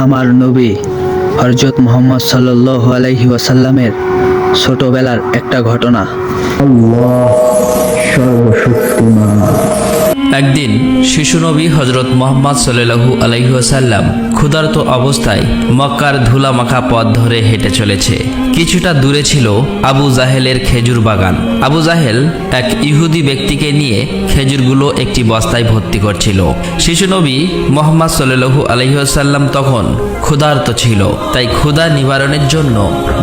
আমার নবী হযরত মুহাম্মদ সাল্লাল্লাহু আলাইহি ওয়াসাল্লামের ছোটবেলার একটা ঘটনা। আল্লাহ সর্বশক্তিমান। একদিন শিশু নবী হজরত মুহাম্মদ সাল্লাল্লাহু আলাইহি ওয়াসাল্লাম ক্ষুধার্ত অবস্থায় মক্কার ধুলামাখা পথ ধরে হেঁটে চলেছে। কিছুটা দূরে ছিল আবু জাহেলের খেজুর বাগান। আবু জাহেল এক ইহুদি ব্যক্তিকে নিয়ে খেজুরগুলো একটি বস্তায় ভর্তি করছিল। শিশু নবী মুহাম্মদ সাল্লাল্লাহু আলাইহি ওয়াসাল্লাম তখন ক্ষুধার্ত ছিল, তাই ক্ষুধা নিবারণের জন্য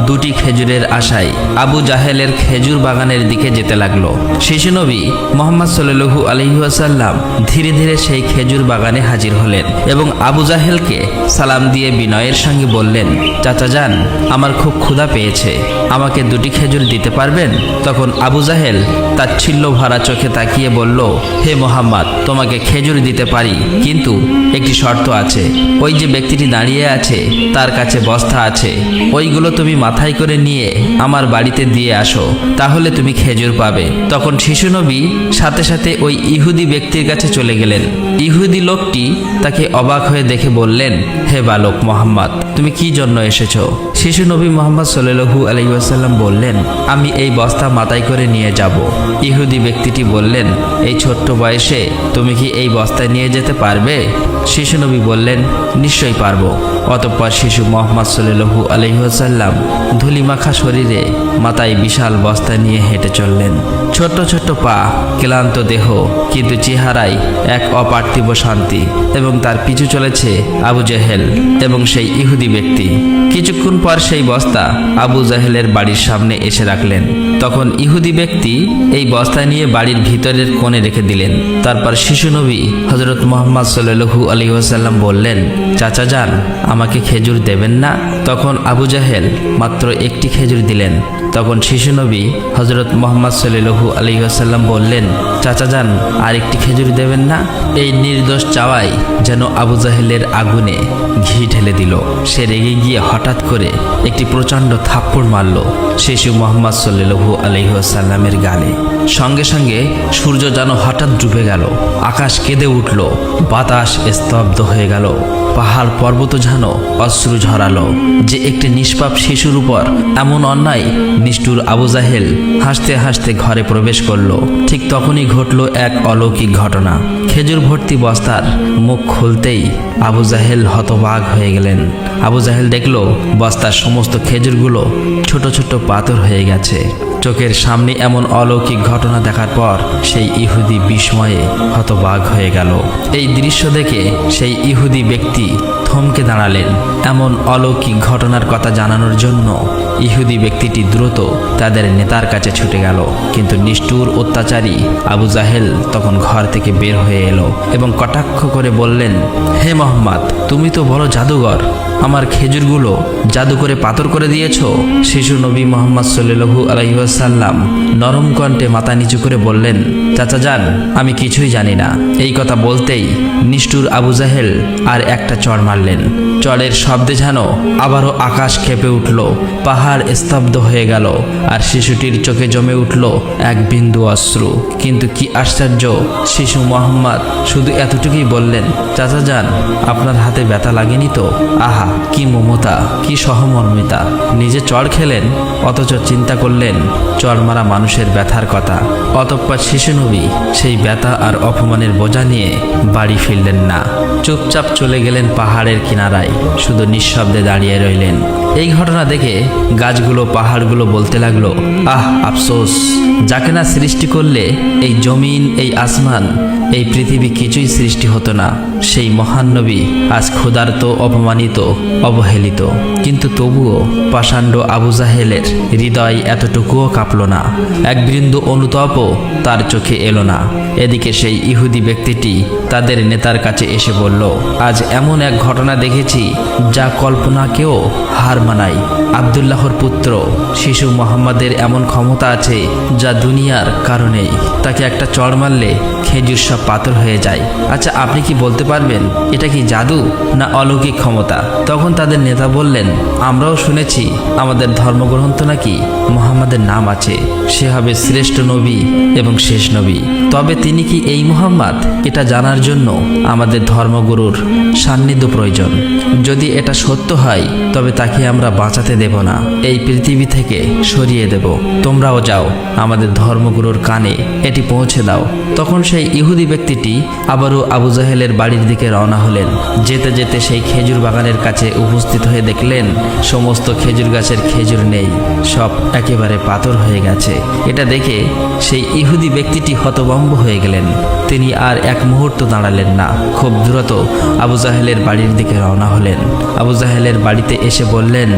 দুটি খেজুরের আশায় আবু জাহেলের খেজুর বাগানের দিকে যেতে লাগলো। শিশু নবী মুহাম্মদ সাল্লাল্লাহু আলাইহি ওয়াসাল্লাম ধীরে ধীরে সেই খেজুর বাগানে হাজির হলেন এবং আবু জাহেলকে সালাম দিয়ে বিনয়ের সঙ্গে বললেন, চাচা যান, আমার খুব ক্ষুধা পেয়েছে, আমাকে দুটি খেজুর দিতে পারবেন? তখন আবু জাহেল তাচ্ছিল্য ভরা চোখে তাকিয়ে বলল, হে মুহাম্মদ, তোমাকে খেজুর দিতে পারি, কিন্তু একটি শর্ত আছে। ওই যে ব্যক্তিটি দাঁড়িয়ে আছে তার কাছে বস্তা আছে, ওইগুলো তুমি মাথায় করে নিয়ে আমার বাড়িতে দিয়ে আসো, তাহলে তুমি খেজুর পাবে। তখন শিশু নবী সাথে সাথে ওই ইহুদি ব্যক্তির কাছে চলে গেলেন। ইহুদি লোকটি তাকে অবাক হয়ে দেখে বললেন, হে বালক মুহাম্মদ, তুমি কি জন্য এসেছো? শিশু নবী মুহাম্মদ সাল্লাল্লাহু আলাইহি ওয়াসাল্লাম বললেন, আমি এই বস্তা মাথায় করে নিয়ে যাব। ইহুদি ব্যক্তিটি বললেন, এই ছোট্ট বয়সে তুমি কি এই বস্তা নিয়ে যেতে পারবে? শিশু নবী বললেন, নিশ্চয়ই পারবো। অতঃপর শিশু মুহাম্মদ সাল্লাল্লাহু আলাইহি ওয়াসাল্লাম ধুলিমাখা শরীরে মাথায় বিশাল বস্তা নিয়ে হেঁটে চললেন। ছোট্ট ছোট্ট পা, ক্লান্ত দেহ, কিন্তু চেহারায় এক অপার্থিব শান্তি। এবং তার পিছু চলেছে আবু জাহেল এবং সেই ইহুদি ব্যক্তি। কিছুক্ষণ পর সেই বস্তা আবু জাহেলের বাড়ির সামনে এসে রাখলেন। তখন ইহুদি ব্যক্তি এই বস্তা নিয়ে বাড়ির ভিতরের কোণে রেখে দিলেন। তারপর শিশু নবী হযরত মুহাম্মদ সাল্লাল্লাহু আলাইহি ওয়াসাল্লাম বললেন, চাচা যান, আমাকে খেজুর দেবেন না? তখন আবু জাহেল মাত্র একটি খেজুর দিলেন। তখন শিশু নবী হযরত মুহাম্মদ সাল্লাল্লাহু আলাইহি ওয়াসাল্লাম বললেন, চাচা যান, আর একটি খেজুর দেবেন না? এই নির্দোষ চাওয়াই যেন আবু জাহেলের আগুনে ঘি ঢেলে দিল। সে রেগে গিয়ে হঠাৎ করে একটি প্রচণ্ড থাপ্পড় মারল শিশু মুহাম্মদ সাল্লাল্লাহু আলাইহি ওয়াসাল্লামের গালে। সঙ্গে সঙ্গে সূর্য যেন হঠাৎ ডুবে গেল, আকাশ কেঁদে উঠল, বাতাস স্তব্ধ হয়ে গেল, পাহাড় পর্বত যেন অশ্রু ঝরালো। যে একটি নিষ্পাপ শিশুর উপর এমন অন্যায়! নিষ্ঠুর আবু জাহেল হাসতে হাসতে ঘরে প্রবেশ করলো। ঠিক তখনই ঘটল এক অলৌকিক ঘটনা। খেজুর ভর্তি বস্তার মুখ খুলতেই আবু জাহেল হতবাক হয়ে গেলেন। আবু জাহেল দেখল বস্তার সমস্ত খেজুরগুলো ছোট ছোট পাথর হয়ে গেছে। চোখের সামনে এমন অলৌকিক ঘটনা দেখার পর সেই ইহুদি বিস্ময়ে হতবাক হয়ে গেল। এই দৃশ্য দেখে সেই ইহুদি ব্যক্তি থমকে দাঁড়ালেন। এমন অলৌকিক ঘটনার কথা জানানোর জন্য ইহুদি ব্যক্তিটি দ্রুত তাদের নেতার কাছে ছুটে গেল। কিন্তু নিষ্ঠুর অত্যাচারী আবু জাহেল তখন ঘর থেকে বের হয়ে এলো এবং কটাক্ষ করে বললেন, হে মুহাম্মদ, তুমি তো বড় জাদুঘর, আমার খেজুরগুলো জাদু করে পাথর করে দিয়েছ। শিশু নবী মুহাম্মদ সাল্লাল্লাহু আলাইহি ওয়াসাল্লাম নরম কণ্ঠে মাথা নিচু করে বললেন, চাচা যান, আমি কিছুই জানি না। এই কথা বলতেই নিষ্ঠুর আবু জাহেল আর একটা চড় মারলেন। চড়ের শব্দে যেন আবারও আকাশ কেঁপে উঠল, পাহাড় স্তব্ধ হয়ে গেল, আর শিশুটির চোখে জমে উঠল এক বিন্দু অশ্রু। কিন্তু কি আশ্চর্য, শিশু মুহাম্মদ শুধু এতটুকুই বললেন, চাচা যান, আপনার হাতে ব্যথা লাগেনি তো? আহা, কি মমতা, কি সহমর্মিতা! নিজে চড় খেলেন, অথচ চিন্তা করলেন চড় মারা মানুষের ব্যথার কথা। অতঃপর শিশু নবী সেই ব্যথা আর অপমানের বোঝা নিয়ে বাড়ি ফিরলেন না। চুপচাপ চলে গেলেন পাহাড়ের কিনারায়, শুধু নিঃশব্দে দাঁড়িয়ে রইলেন। এই ঘটনা দেখে গাছগুলো, পাহাড়গুলো বলতে লাগলো, আহ আফসোস, যাকে না সৃষ্টি করলে এই জমিন, এই আসমান, এই পৃথিবী কিছুই সৃষ্টি হতো না। সেই মহান নবী আজ ক্ষুধার্ত, অপমানিত, অবহেলিত। কিন্তু তবুও পাষাণ্ড আবু জাহেলের হৃদয় এতটুকুও কাঁপল না, এক বিন্দু অনুতাপও তার চোখে এলো না। এদিকে সেই ইহুদি ব্যক্তিটি তাদের নেতার কাছে এসে বলল, আজ এমন এক ঘটনা দেখেছি যা কল্পনাকেও হার মানায়। আব্দুল্লাহর পুত্র শিশু মুহাম্মাদের এমন ক্ষমতা আছে যা দুনিয়ার কারণেই। তাকে একটা চড় মারলে খেজুর সব পাথর হয়ে যায়। আচ্ছা, আপনি কি বলতে পারবেন এটা কি জাদু না অলৌকিক ক্ষমতা? তখন তাদের নেতা বললেন, আমরাও শুনেছি আমাদের ধর্মগ্রন্থ নাকি মুহাম্মাদের নাম আছে, সে হবে শ্রেষ্ঠ নবী এবং শেষ নবী। তবে তিনি কি এই মুহাম্মদ, এটা জানার জন্য আমাদের ধর্মগুরুর সান্নিধ্য প্রয়োজন। যদি এটা সত্য হয় তবে তাকে আমরা বাঁচাতে দেব না, এই পৃথিবী থেকে সরিয়ে দেব। তোমরাও যাও, আমাদের ধর্মগুরুর কানে এটি পৌঁছে দাও। তখন সেই ইহুদি ব্যক্তিটি আবারও আবু জাহেলের বাড়ির দিকে রওনা হলেন। যেতে যেতে সেই খেজুর বাগানের কাছে উপস্থিত হয়ে দেখলেন সমস্ত খেজুর গাছের খেজুর নেই, সব একেবারে পাথর হয়ে গেছে। এটা দেখে সেই ইহুদি ব্যক্তিটি হতভম্ব হয়ে গেলেন। তিনি আর এক মুহূর্ত দাঁড়ালেন না, খুব দ্রুত আবু জাহেলের বাড়ির দিকে রওনা হলেন। আবু জাহেলের বাড়িতে এসে বললেন,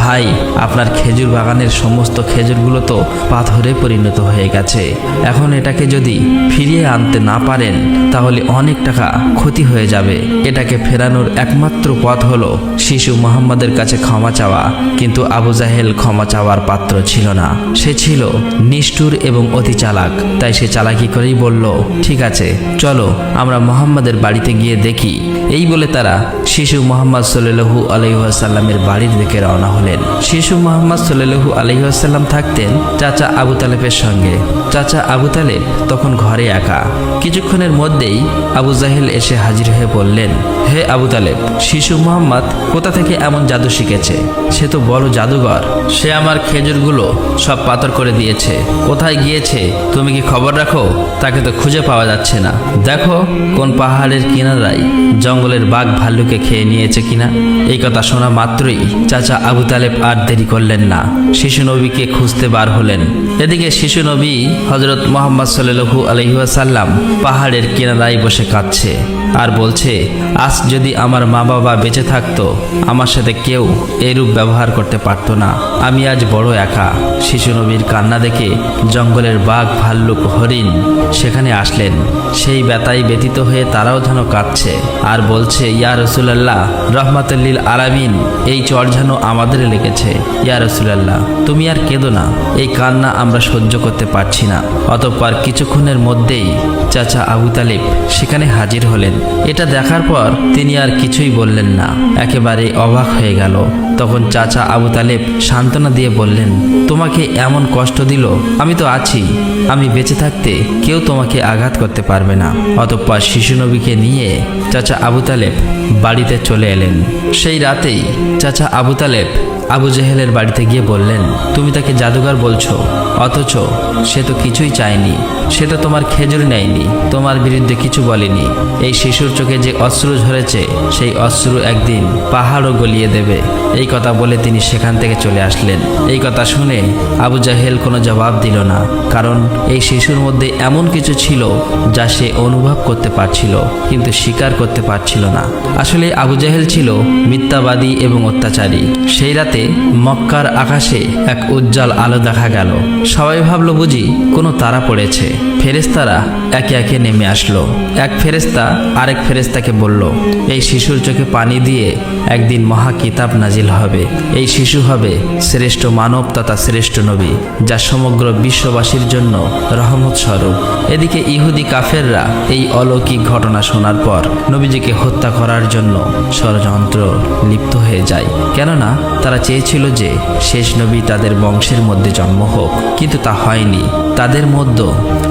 ভাই, আপনার খেজুর বাগানের সমস্ত খেজুরগুলো তো পাথরে পরিণত হয়ে গেছে। এখন এটাকে যদি ফিরিয়ে আনতে না পারেন তাহলে অনেক টাকা ক্ষতি হয়ে যাবে। এটাকে ফেরানোর একমাত্র পথ হলো শিশু মুহাম্মাদের কাছে ক্ষমা চাওয়া। কিন্তু আবু জাহেল ক্ষমা চাওয়ার পাত্র ছিল না, সে ছিল নিষ্ঠুর এবং অতি চালাক। তাই সে চালাকি করেই বলল, ঠিক আছে, চলো আমরা মুহাম্মাদের বাড়িতে গিয়ে দেখি। এই বলে তারা শিশু মুহাম্মদ সাল্লাল্লাহু আলাইহি ওয়াসাল্লামের বাড়ির দিকে রওনা হলেন। শিশু মুহাম্মদ সাল্লাল্লাহু আলাইহি ওয়াসাল্লাম থাকতেন চাচা আবু তালেবের সঙ্গে। চাচা আবু তালেব তখন ঘরে একা। কিছুক্ষণের মধ্যেই আবু জাহেল এসে হাজির হয়ে বললেন, হে আবু তালেব, শিশু মুহাম্মদ কোথা থেকে এমন জাদু শিখেছে? সে তো বড় জাদুঘর, সে আমার খেজুরগুলো সব পাথর করে দিয়েছে। কোথায় গিয়েছে তুমি কি খবর রাখো? তাকে তো খুঁজে পাওয়া যাচ্ছে না। দেখো কোন পাহাড়ের কিনারায় জঙ্গলের বাঘ ভাল্লুকে খেয়ে নিয়েছে কিনা। এই কথা শোনা মাত্রই চাচা আবু তালেব আর দেরি করলেন না, শিশু নবীকে খুঁজতে বার হলেন। এদিকে শিশু নবী হযরত মুহাম্মদ সাল্লাল্লাহু আলাইহি ওয়াসাল্লাম পাহাড়ের কিনারায় বসে কাঁদছে আর বলছে, আজ যদি আমার মা বাবা বেঁচে থাকতো আমার সাথে কেউ এরূপ ব্যবহার করতে পারতো না। আমি আজ বড় একা। শিশু নবীর কান্না দেখে জঙ্গলের বাঘ ভাল্লুক হরিণ সেখানে আসলেন। সেই ব্যথায় ব্যতীত হয়ে তারাও যেন কাঁদছে আর বলছে, ইয়া রাসূলুল্লাহ, রাহমাতুল লিল আলামিন, এই চর যেন আমাদের লেগেছে। ইয়া রাসূলুল্লাহ, তুমি আর কেঁদো না, এই কান্না আমরা সহ্য করতে পারছি না। অতঃপর কিছুক্ষণের মধ্যেই চাচা আবু তালেব সেখানে হাজির হলেন। এটা দেখার পর তিনি আর কিছুই বললেন না, একেবারে অবাক হয়ে গেল। তখন চাচা আবু তালেব সান্ত্বনা দিয়ে বললেন, তোমাকে এমন কষ্ট দিল, আমি তো আছি। আমি বেঁচে থাকতে কেউ তোমাকে আঘাত করতে পারবে না। অতঃপর শিশু নবীকে নিয়ে চাচা আবু তালেব বাড়িতে চলে এলেন। সেই রাতেই চাচা আবু তালেব আবু জাহেলের বাড়িতে গিয়ে বললেন, তুমি তাকে জাদুঘর বলছো, অথচ সে তো কিছুই চায়নি, সে তো তোমার খেজুর নেয়নি, তোমার বিরুদ্ধে কিছু বলেনি। এই শিশুর চোখে যে অশ্রু ঝরেছে সেই অশ্রু একদিন পাহাড়ও গলিয়ে দেবে। এই কথা বলে তিনি সেখান থেকে চলে আসলেন। এই কথা শুনে আবু জাহেল কোনো জবাব দিল না, কারণ এই শিশুর মধ্যে এমন কিছু ছিল যা সে অনুভব করতে পারছিল কিন্তু স্বীকার করতে পারছিল না। আসলে আবু জাহেল ছিল মিথ্যাবাদী এবং অত্যাচারী। সেই রাতে মক্কার আকাশে এক উজ্জ্বল আলো দেখা গেল। সবাই ভাবল বুঝি কোনো তারা পড়েছে। ফেরেশতারা একে একে নেমে আসলো। এক ফেরেশতা আরেক ফেরেশতাকে বলল, এই শিশুর চোখে পানি দিয়ে একদিন মহা কিতাব নাজিল হবে। এই শিশু হবে শ্রেষ্ঠ মানব তথা শ্রেষ্ঠ নবী, যা সমগ্র বিশ্ববাসীর জন্য রহমত স্বরূপ। এদিকে ইহুদি কাফেররা এই অলৌকিক ঘটনা শোনার পর নবীজিকে হত্যা করার জন্য ষড়যন্ত্র লিপ্ত হয়ে যায়। কেননা তারা চেয়েছিল যে শেষ নবী তাদের বংশের মধ্যে জন্ম হোক, কিন্তু তা হয়নি। তাদের মধ্যে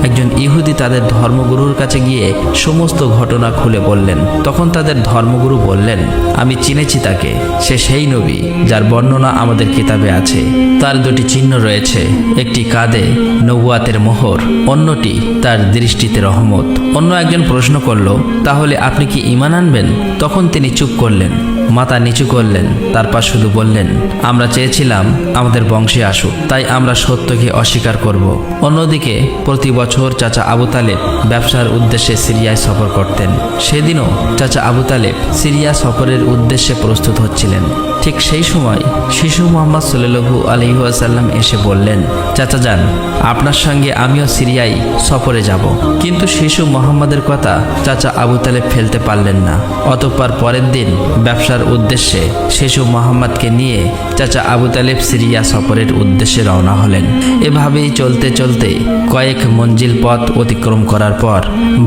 একজন ইহুদি তাদের ধর্মগুরুর কাছে গিয়ে সমস্ত ঘটনা খুলে বললেন। তখন তাদের ধর্মগুরু বললেন, আমি চিনেছি তাকে, সে সেই নবী যার বর্ণনা আমাদের কিতাবে আছে। তার দুটি চিহ্ন রয়েছে, একটি কাঁধে নবুয়াতের মোহর, অন্যটি তার দৃষ্টিতে রহমত। অন্য একজন প্রশ্ন করল, তাহলে আপনি কি ঈমান আনবেন? তখন তিনি চুপ করলেন, মাথা নিচু করলেন, তারপর শুধু বললেন, আমরা চেয়েছিলাম আমাদের বংশে আসুক, তাই আমরা সত্যকে অস্বীকার করব। অন্যদিকে প্রতি বছর চাচা আবু তালেব ব্যবসার উদ্দেশ্যে সিরিয়ায় সফর করতেন। সেদিনও চাচা আবু তালেব সিরিয়া সফরের উদ্দেশ্যে প্রস্তুত হচ্ছিলেন। ঠিক সেই সময় শিশু মুহাম্মদ সাল্লাল্লাহু আলাইহি ওয়াসাল্লাম এসে বললেন, চাচা যান, আপনার সঙ্গে আমিও সিরিয়ায় সফরে যাব। কিন্তু শিশু মুহাম্মদের কথা চাচা আবু তালেব ফেলতে পারলেন না। অতঃপর পরের দিন ব্যবসার করার উদ্দেশ্যে শিশু মোহাম্মদকে নিয়ে চাচা আবু তালেব সিরিয়া সফরের উদ্দেশ্যে রওনা হলেন। এভাবেই চলতে চলতে কয়েক মঞ্জিল পথ অতিক্রম করার পর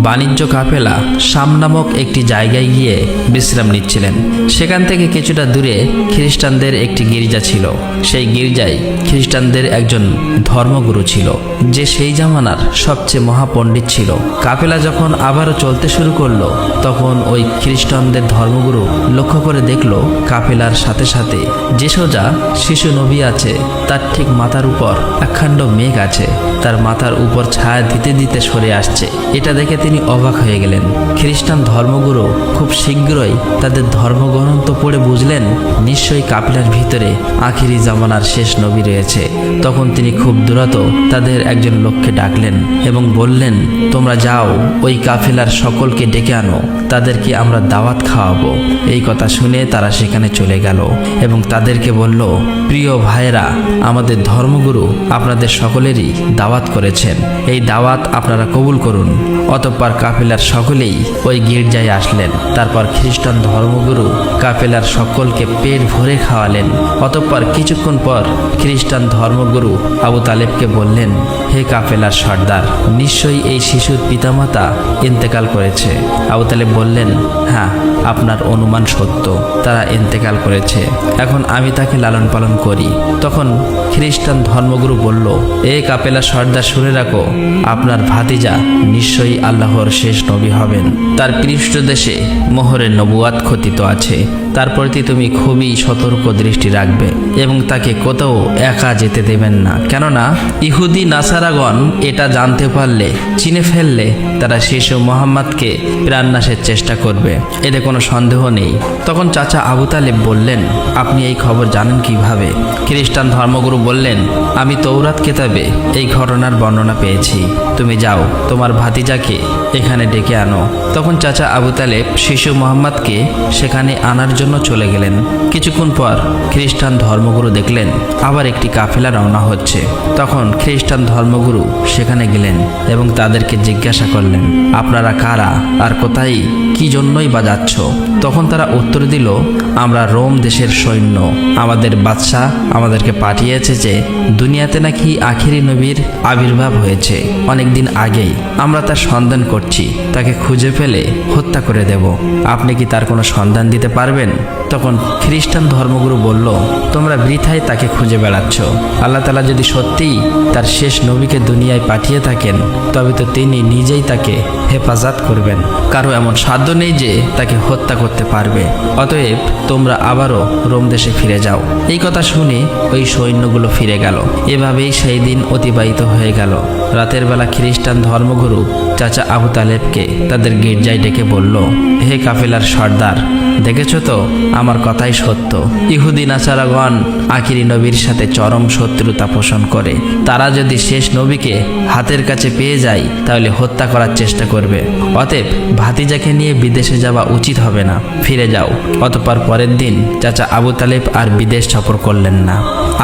বাণিজ্য কাফেলা শাম নামক একটি জায়গায় গিয়ে বিশ্রাম নিচ্ছিলেন। সেখান থেকে কিছুটা দূরে খ্রিস্টানদের একটি গির্জা ছিল। সেই গির্জায় খ্রিস্টানদের একজন ধর্মগুরু ছিল, যে সেই জামানার সবচেয়ে মহাপণ্ডিত ছিল। কাফেলা যখন আবারও চলতে শুরু করলো, তখন ওই খ্রিস্টানদের ধর্মগুরু লক্ষ্য করে দেখলো কাফেলার সাথে সাথে যে সোজা শিশু নবী আছে, তার ঠিক মাথার উপর একখণ্ড মেঘ আছে, তার মাথার উপর ছায়া দিতে দিতে সরে আসছে। এটা দেখে তিনি অবাক হয়ে গেলেন। খ্রিস্টান ধর্মগুরু খুব শীঘ্রই তাদের ধর্মগ্রন্থ পড়ে বুঝলেন নিশ্চয়ই কাফেলার ভিতরে আখিরি জামানার শেষ নবী রয়েছে। তখন তিনি খুব দ্রুত তাদের একজন লোককে ডাকলেন এবং বললেন, তোমরা যাও, ওই কাফেলার সকলকে ডেকে আনো, তাদেরকে আমরা দাওয়াত খাওয়াবো। এই কথা শুনে তারা সেখানে চলে গেল এবং তাদেরকে বলল, প্রিয় ভাইরা, আমাদের ধর্মগুরু আপনাদের সকলেরই দাওয়াত করেছেন, এই দাওয়াত আপনারা কবুল করুন। অতঃপর কাফেলার সকলেই ওই গির্জায় আসলেন। তারপর খ্রিস্টান ধর্মগুরু কাফেলার সকলকে পেট ভরে খাওয়ালেন। অতঃপর কিছুক্ষণ পর খ্রিস্টান ধর্মগুরু আবু তালেবকে বললেন, হে কাফেলার সর্দার, নিশ্চয়ই এই শিশুর পিতামাতা ইন্তেকাল করেছে। আবু তালেব বললেন, হ্যাঁ, আপনার অনুমান সত্য, তারা ইন্তেকাল করেছে। এখন আমি তাকে লালন পালন করি। তখন খ্রিস্টান ধর্মগুরু বলল, এ কাফেলার সর্দার, শুনে রাখো, আপনার ভাতিজা নিশ্চয়ই আল্লাহর শেষ নবী হবেন। তার পৃষ্ঠদেশে মোহরের নবুয়াত খচিত আছে। তার প্রতি তুমি খুবই সতর্ক দৃষ্টি রাখবে এবং তাকে কোথাও একা যেতে দেবেন না। কেননা ইহুদি নাসারাগণ এটা জানতে পারলে, চিনে ফেললে, তারা শিশু মোহাম্মদকে প্রাণনাশের চেষ্টা করবে, এতে কোনো সন্দেহ নেই। তখন চাচা আবু তালেব বললেন, আপনি এই খবর জানেন কিভাবে? খ্রিস্টান ধর্মগুরু বললেন, আমি তৌরাত কেতাবে এই ঘটনার বর্ণনা পেয়েছি। তুমি যাও, তোমার ভাতিজাকে এখানে ডেকে আনো। তখন চাচা আবু তালেব শিশু মোহাম্মদকে সেখানে আনার জন্য চলে গেলেন। কিছুক্ষণ পর খ্রিস্টান ধর্মগুরু দেখলেন আবার একটি কাফেলা রওনা হচ্ছে। তখন খ্রিস্টান ধর্মগুরু সেখানে গেলেন এবং তাদেরকে জিজ্ঞাসা করলেন, আপনারা কারা আর কোথায়, কি জন্যই বা যাচ্ছ? তখন তারা উত্তর দিল, আমরা রোম দেশের সৈন্য। আমাদের বাদশাহ আমাদেরকে পাঠিয়েছে যে দুনিয়াতে নাকি আখিরি নবীর আবির্ভাব হয়েছে অনেকদিন আগেই। আমরা তার সন্ধান করছি, তাকে খুঁজে ফেলে হত্যা করে দেব। আপনি কি তার কোনো সন্ধান দিতে পারবেন? তখন খ্রিস্টান ধর্মগুরু বলল, তোমরা বৃথায় তাকে খুঁজে বেড়াচ্ছ। আল্লাহ তাআলা যদি সত্যিই তার শেষ নবীকে দুনিয়ায় পাঠিয়ে থাকেন, তবে তো তিনি নিজেই তাকে হেফাজত করবেন। কারো এমন সাধ্য নেই যে তাকে হত্যা করতে পারবে। অতএব তোমরা আবারও রোম দেশে ফিরে যাও। এই কথা শুনে ওই সৈন্যগুলো ফিরে গেল। এভাবেই সেই দিন অতিবাহিত হয়ে গেল। রাতের বেলা খ্রিস্টান ধর্মগুরু চাচা আবু তালেবকে তাদের গির্জায় ডেকে বলল, হে কাফেলার সর্দার, দেখেছ তো আমার কথাই সত্য। ইহুদি নাসারাগণ আখিরি নবীর সাথে চরম শত্রুতা পোষণ করে। তারা যদি শেষ নবীকে হাতের কাছে পেয়ে যায়, তাহলে হত্যা করার চেষ্টা করবে। অতএব ভাতিজাকে নিয়ে বিদেশে যাওয়া উচিত হবে না, ফিরে যাও। অতঃপর পরের দিন চাচা আবু তালেব আর বিদেশ সফর করলেন না,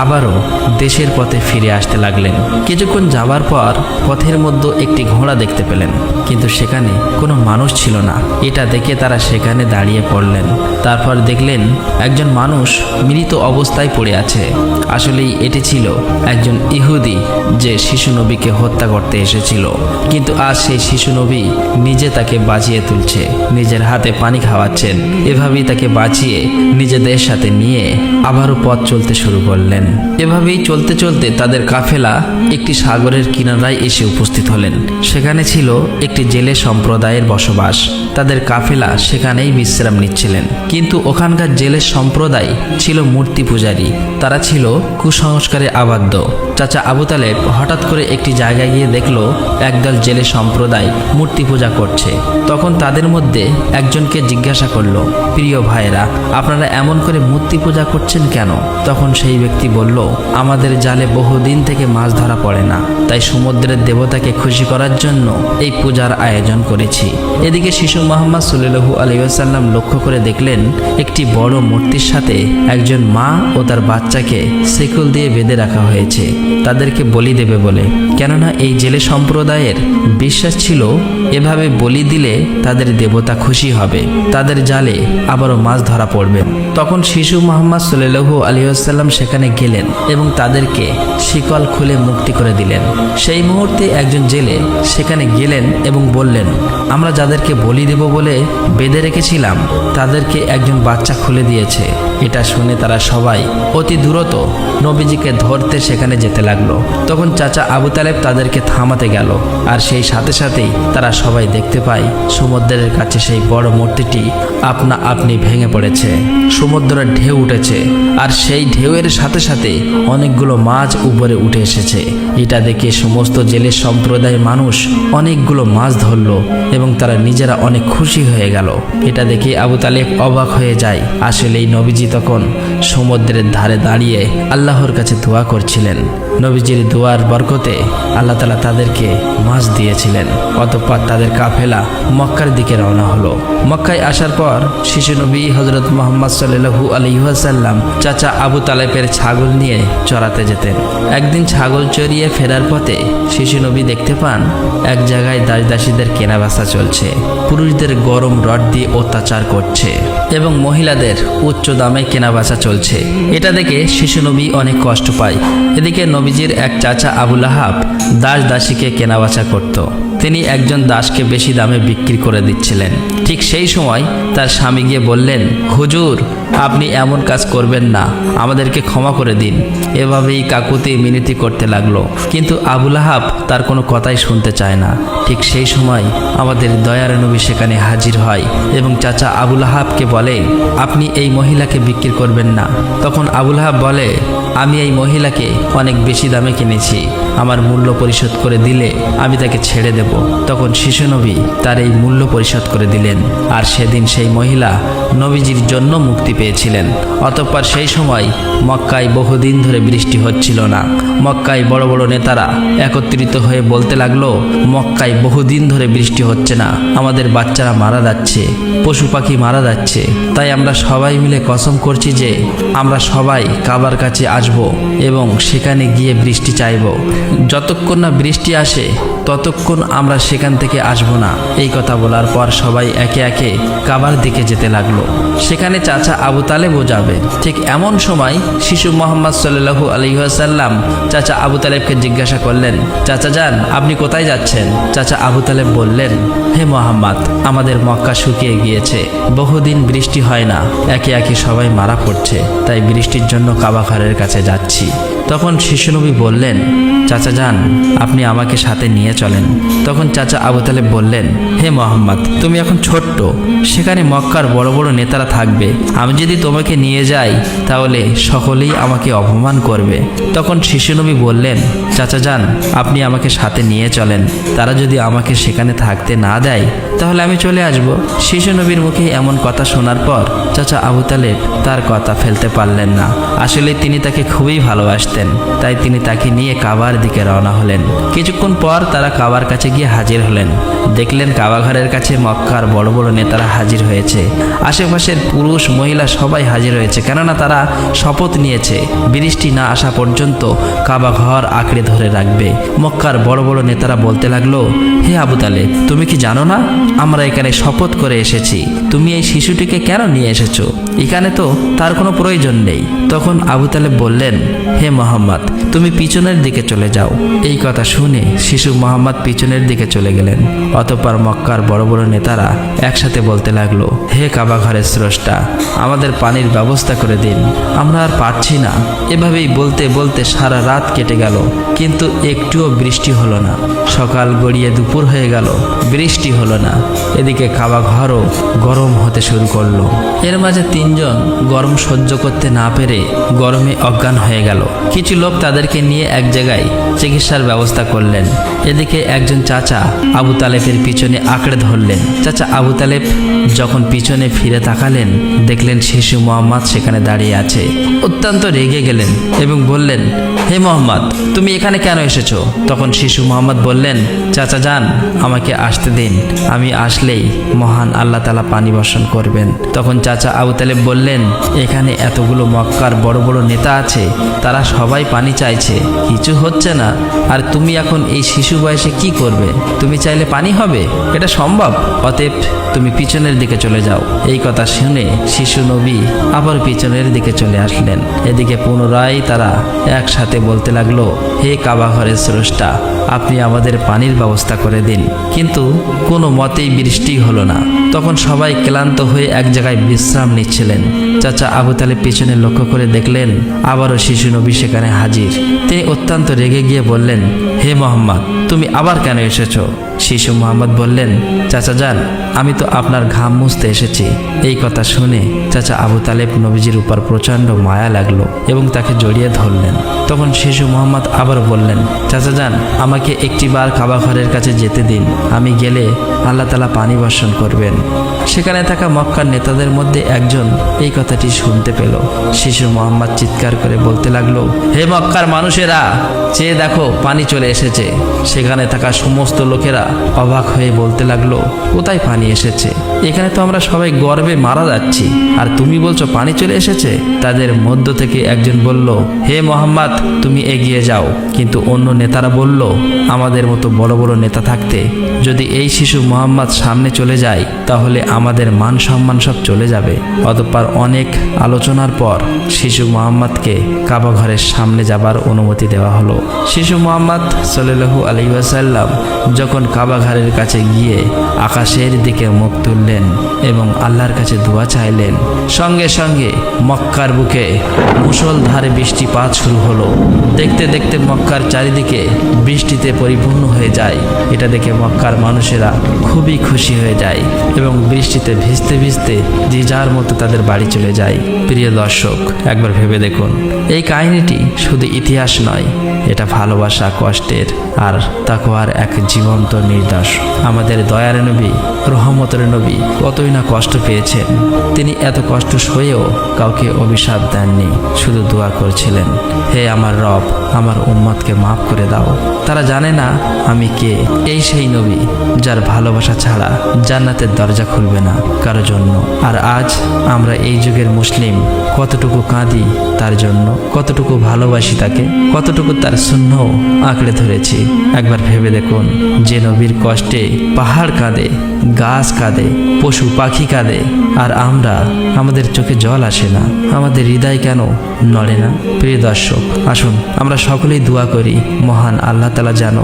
আবারও দেশের পথে ফিরে আসতে লাগলেন। কিছুক্ষণ যাওয়ার পর পথের মধ্যে একটি ঘোড়া দেখতে পেলেন, কিন্তু সেখানে কোনো মানুষ ছিল না। এটা দেখে তারা সেখানে দাঁড়িয়ে পড়লেন। তারপর দেখলেন একজন মানুষ মৃত অবস্থায় পড়ে আছে। আসলেই এটি ছিল একজন ইহুদি, যে শিশু নবীকে হত্যা করতে এসেছিল। কিন্তু আজ সেই শিশু নবী নিজে তাকে বাঁচিয়ে তুলছে, নিজের হাতে পানি খাওয়াচ্ছেন। এভাবেই তাকে বাঁচিয়ে নিজেদের সাথে নিয়ে আবারও পথ চলতে শুরু করলেন। এভাবেই চলতে চলতে তাদের কাফেলা একটি সাগরের কিনারায় এসে উপস্থিত হলেন। সেখানে ছিল একটি জেলে সম্প্রদায়ের বসবাস। তাদের কাফেলা সেখানেই বিশ্রাম নিচ্ছিলেন। কিন্তু ওখানকার জেলে সম্প্রদায় ছিল মূর্তি পূজারী। তারা ছিল কুসংস্কারে আবদ্ধ। চাচা আবু তালেব হঠাৎ করে একটি জায়গায় গিয়ে দেখলো একদল জেলে সম্প্রদায় মূর্তি পূজা করছে। তখন তাদের মধ্যে একজনকে জিজ্ঞাসা করলো, প্রিয় ভাইরা, আপনারা এমন করে মূর্তি পূজা করছেন কেন? তখন সেই ব্যক্তি বলল, আমাদের জালে বহুদিন থেকে মাছ ধরা পড়ে না, তাই সমুদ্রের দেবতাকে খুশি করার জন্য এই পূজার আয়োজন করেছি। এদিকে শিশু মুহাম্মদ সাল্লাল্লাহু আলাইহি ওয়াসাল্লাম লক্ষ্য করে দেখলেন একটি বড় মূর্তির সাথে একজন মা ও তার বাচ্চাকে শিকল দিয়ে বেঁধে রাখা হয়েছে। তাদেরকে বলি দেবে বলে। কেননা এই জেলে সম্প্রদায়ের বিশ্বাস ছিল এভাবে বলি দিলে তাদের দেবতা খুশি হবে, তাদের জালে আবারও মাছ ধরা পড়বে। তখন শিশু মুহাম্মদ সাল্লাল্লাহু আলাইহি ওয়াসাল্লাম সেখানে গেলেন এবং তাদেরকে শিকল খুলে মুক্তি করে দিলেন। সেই মুহূর্তে একজন জেলে সেখানে গেলেন এবং বললেন, আমরা যাদেরকে বলি দেব বলে বেঁধে রেখেছিলাম তাদেরকে একজন বাচ্চা খুলে দিয়েছে। এটা শুনে তারা সবাই অতি দ্রুত নবীজিকে ধরতে সেখানে যেতে লাগলো। তখন চাচা আবু তালেব তাদেরকে থামাতে গেল, আর সেই সাথে সাথেই তারা সবাই দেখতে পায় সমুদ্রের কাছে সেই বড় মূর্তিটি আপনা আপনি ভেঙে পড়েছে। সমুদ্রের ঢেউ উঠেছে, আর সেই ঢেউয়ের সাথে সাথে অনেকগুলো মাছ উপরে উঠে এসেছে। এটা দেখে সমস্ত জেলে সম্প্রদায়ের মানুষ অনেকগুলো মাছ ধরলো এবং তারা নিজেরা অনেক খুশি হয়ে গেল। এটা দেখে আবু তালেব অবাক হয়ে যায়। আসলে এই নবীজি তখন সমুদ্রের ধারে দাঁড়িয়ে আল্লাহর কাছে দোয়া করছিলেন। নবীজির দোয়ার বরকতে আল্লাহ তাআলা তাদেরকে মাছ দিয়েছিলেন। অতঃপর তাদের কাফেলা মক্কার দিকে রওনা হলো। মক্কায় আসার পর শিশু নবী হযরত মুহাম্মদ সাল্লাল্লাহু আলাইহি ওয়াসাল্লাম চাচা আবু তালেবের ছাগল নিয়ে চড়াতে যেতেন। একদিন ছাগল চড়িয়ে ফেরার পথে শিশু নবী দেখতে পান এক জায়গায় দাসদাসীদের কেনাবেচা চলছে। পুরুষদের গরম রড দিয়ে অত্যাচার করছে এবং মহিলাদের উচ্চ দামে কেনাবেচা চলছে। এটা দেখে শিশু নবী অনেক কষ্ট পায়। এদিকে নবীজির এক চাচা আবু লাহাব দাসীকে কেনাবেচা করত। তিনি একজন দাসকে বেশি দামে বিক্রি করে দিচ্ছিলেন। ঠিক সেই সময় তার স্বামী গিয়ে বললেন, হুজুর আপনি এমন কাজ করবেন না, আমাদেরকে ক্ষমা করে দিন। এভাবেই কাকুতি মিনতি করতে লাগলো, কিন্তু আবু লাহাব তার কোনো কথাই শুনতে চায় না। ঠিক সেই সময় আমাদের দয়ার নবী সেখানে হাজির হয় এবং চাচা আবু লাহাবকে বলে, আপনি এই মহিলাকে বিক্রি করবেন না। তখন আবু লাহাব বলে, আমি এই মহিলাকে অনেক বেশি দামে কিনেছি, আমার মূল্য পরিশোধ করে দিলে আমি তাকে ছেড়ে দেব। তখন শিশু নবী তার এই মূল্য পরিশোধ করে দিলেন, আর সেদিন সেই মহিলা নবীজির জন্য মুক্তি পেয়েছিলেন। অতঃপর সেই সময় মক্কায় বহুদিন ধরে বৃষ্টি হচ্ছিল না। মক্কায় বড় বড় নেতারা একত্রিত হয়ে বলতে লাগলো, মক্কায় বহুদিন ধরে বৃষ্টি হচ্ছে না, আমাদের বাচ্চারা মারা যাচ্ছে, পশু পাখি মারা যাচ্ছে। তাই আমরা সবাই মিলে কসম করছি যে আমরা সবাই কাবার কাছে আসব এবং সেখানে গিয়ে বৃষ্টি চাইব। যতক্ষণ না বৃষ্টি আসে ততক্ষণ আমরা সেখান থেকে আসব না। এই কথা বলার পর সবাই একে একে কাবার দিকে যেতে লাগলো। সেখানে চাচা আবু তালেবও যাবে। ঠিক এমন সময় শিশু মুহাম্মদ সাল্লাল্লাহু আলাইহি ওয়াসাল্লাম চাচা আবু তালেবকে জিজ্ঞাসা করলেন, চাচা যান আপনি কোথায় যাচ্ছেন? চাচা আবু তালেব বললেন, হে মুহাম্মদ, আমাদের মক্কা শুকিয়ে গিয়েছে, বহুদিন বৃষ্টি হয় না, একে একে সবাই মারা পড়ছে, তাই বৃষ্টির জন্য কাবা ঘরের কাছে যাচ্ছি। তখন শিশুনবী বললেন, চাচা যান আপনি আমাকে সাথে নিয়ে চলেন। তখন চাচা আবু তালেব বললেন, হে মুহাম্মদ, তুমি এখন ছোট্ট, সেখানে মক্কার বড় বড় নেতারা থাকবে, আমি যদি তোমাকে নিয়ে যাই তাহলে সকলেই আমাকে অপমান করবে। তখন শিশুনবী বললেন, চাচা যান আপনি আমাকে সাথে নিয়ে চলেন, তারা যদি আমাকে সেখানে থাকতে না দেয় তাহলে আমি চলে আসব। শিশুনবীর মুখে এমন কথা শোনার পর চাচা আবু তালেব তার কথা ফেলতে পারলেন না। আসলে তিনি তাকে খুবই ভালোবাসতেন, তাই তিনি তাকে নিয়ে কাবার দিকে রওনা হলেন। কিছুক্ষণ পর তারা কাবার কাছে গিয়ে হাজির হলেন। দেখলেন কাবা ঘরের কাছে মক্কার বড় বড় নেতারা হাজির হয়েছে, আশেপাশের পুরুষ মহিলা সবাই হাজির হয়েছে, কেননা তারা শপথ নিয়েছে বৃষ্টি না আসা পর্যন্ত কাবা ঘর আঁকড়ে ধরে রাখবে। মক্কার বড় বড় নেতারা বলতে লাগলো, হে আবু তালেব, তুমি কি জানো না আমরা এখানে শপথ করে এসেছি, তুমি এই শিশুটিকে কেন নিয়ে এসেছো? এখানে তো তার কোনো প্রয়োজন নেই। তখন আবু তালেব বললেন, হে মুহাম্মদ, তুমি পিছনের দিকে চলে যাও। এই কথা শুনে শিশু মুহাম্মদ পিছনের দিকে চলে গেলেন। অতঃপর মক্কার বড় বড় নেতারা একসাথে বলতে লাগলো, হে কাবা ঘরের স্রষ্টা, আমাদের পানির ব্যবস্থা করে দিন, আমরা আর পারছি না। এভাবেই বলতে বলতে সারা রাত কেটে গেল, কিন্তু একটুও বৃষ্টি হলো না। সকাল গড়িয়ে দুপুর হয়ে গেল, বৃষ্টি হলো না। এদিকে কাবা ঘরও গরম হতে শুরু করলো। এর মাঝে তিনজন গরম সহ্য করতে না পেরে গরমে অজ্ঞান হয়ে গেল। কিছু লোক তাদেরকে নিয়ে এক জায়গায় চিকিৎসার ব্যবস্থা করলেন। এদিকে একজন চাচা আবু তালেবের পিছনে আঁকড়ে ধরলেন। চাচা আবু তালেব যখন পিছনে ফিরে তাকালেন, দেখলেন শিশু মোহাম্মদ সেখানে দাঁড়িয়ে আছে। অত্যন্ত রেগে গেলেন এবং বললেন, হে মোহাম্মদ, তুমি এখানে কেন এসেছো? তখন শিশু মোহাম্মদ বললেন, চাচা যান, আমাকে আসতে দিন, আমি আসলেই মহান আল্লাহ তাআলা পানি বর্ষণ করবেন। তখন চাচা আবু তালেব বললেন, এখানে এতগুলো মক্কার বড় বড় নেতা আছে, তারা সবাই পানি চাইছে, কিছু হচ্ছে না, আর তুমি এখন এই শিশু বয়সে কি করবে? তুমি চাইলে পানি হবে? এটা সম্ভব? অতএব তুমি পিছনের দিকে চলে যাও। এই কথা শুনে শিশু নবী আবার পিছনের দিকে চলে আসলেন। এদিকে পুনরায় তারা একসাথে বলতে লাগলো, হে কাবা ঘরের স্রষ্টা, আপনি আমাদের পানির ব্যবস্থা করে দিন। কিন্তু কোনো মতেই বৃষ্টি হলো না। তখন সবাই ক্লান্ত হয়ে এক জায়গায় বিশ্রাম নিচ্ছিলেন। চাচা আবু তালেব পিছনে লক্ষ্য করে দেখলেন আবারও শিশু নবী সেখানে হাজির। তিনি অত্যন্ত রেগে গিয়ে বললেন, হে মোহাম্মদ, তুমি আবার কেন এসেছো? শিশু মোহাম্মদ বললেন, চাচা যান, আমি তো আপনার ঘাম মুছতে এসেছি। এই কথা শুনে চাচা আবু তালেব নবীজির উপর প্রচণ্ড মায়া লাগলো এবং তাকে জড়িয়ে ধরলেন। তখন শিশু মোহাম্মদ আবার বললেন, চাচা যান, আমাকে একটিবার কাবা ঘরের কাছে যেতে দিন, আমি গেলে আল্লাহ তাআলা পানি বর্ষণ করবেন। সেখানে থাকা মক্কার নেতাদের মধ্যে একজন এই কথাটি শুনতে পেল। শিশু মোহাম্মদ চিৎকার করে বলতে লাগলো, হে মক্কার মানুষেরা, চেয়ে দেখো, পানি চলে এসেছে। সেখানে থাকা সমস্ত লোকেরা অবাক হয়ে বলতে লাগলো, কোথায় পানি এসেছে? এখানে তো আমরা সবাই গর্বে মারা যাচ্ছি, আর তুমি বলছো পানি চলে এসেছে? তাদের মধ্য থেকে একজন বলল, হে মোহাম্মদ, তুমি এগিয়ে যাও। কিন্তু অন্য নেতারা বলল, আমাদের মতো বড় বড় নেতা থাকতে যদি এই শিশু মোহাম্মদ সামনে চলে যায়, তাহলে আমাদের মান সম্মান সব চলে যাবে। অতঃপর অনেক আলোচনার পর শিশু মোহাম্মদকে কাবা ঘরের সামনে যাবার অনুমতি দেওয়া হলো। শিশু মোহাম্মদ সাল্লাল্লাহু আলাইহি ওয়াসাল্লাম যখন কাবা ঘরের কাছে গিয়ে আকাশের দিকে মুখ তুললেন এবং আল্লাহর কাছে দোয়া চাইলেন, সঙ্গে সঙ্গে মক্কার বুকে মুষলধারে বৃষ্টিপাত শুরু হলো। দেখতে দেখতে মক্কার চারিদিকে বৃষ্টিতে পরিপূর্ণ হয়ে যায়। এটা দেখে মক্কার মানুষেরা খুবই খুশি হয়ে যায় এবং বৃষ্টিতে ভিজতে ভিজতে যে যার মতো তাদের বাড়ি চলে যায়। প্রিয় দর্শক, একবার ভেবে দেখুন, এই কাহিনীটি শুধু ইতিহাস নয়, এটা ভালোবাসা, কষ্টের আর তাকওয়ার এক জীবন্ত নিদর্শ। আমাদের দয়ার নবী, রহমতের নবী কতই না কষ্ট পেয়েছেন। তিনি এত কষ্ট সয়েও কাউকে অভিশাপ দেননি, শুধু দোয়া করছিলেন, হে আমার রব, আমার উম্মতকে মাফ করে দাও। তারা জানে না আমি কে। এই সেই নবী যার ভালোবাসা ছাড়া জান্নাতের দরজা খুলবে না কারো জন্য। আর আজ আমরা এই যুগের মুসলিম কতটুকু কাঁদি তার জন্য, কতটুকু ভালোবাসি তাকে, কতটুকু তার সুন্নাহ আঁকড়ে ধরেছি। একবার ভেবে দেখুন, যে নবীর কষ্টে পাহাড় কাঁদে, গাছ কাঁদে, পশু পাখি কাঁদে, আর আমরা, আমাদের চোখে জল আসে না, আমাদের হৃদয় কেন নড়ে না? প্রিয় দর্শক, আসুন আমরা সকলেই দোয়া করি, মহান আল্লাহ তাআলা যেন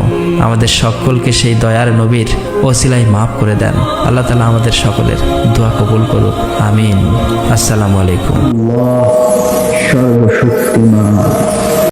আমাদের সকলকে সেই দয়ার নবীর ওসিলায় মাফ করে দেন। আল্লাহ তাআলা আমাদের সকলের দোয়া কবুল করুক, আমিন। আসসালামু আলাইকুম। সর্বশক্তিমান।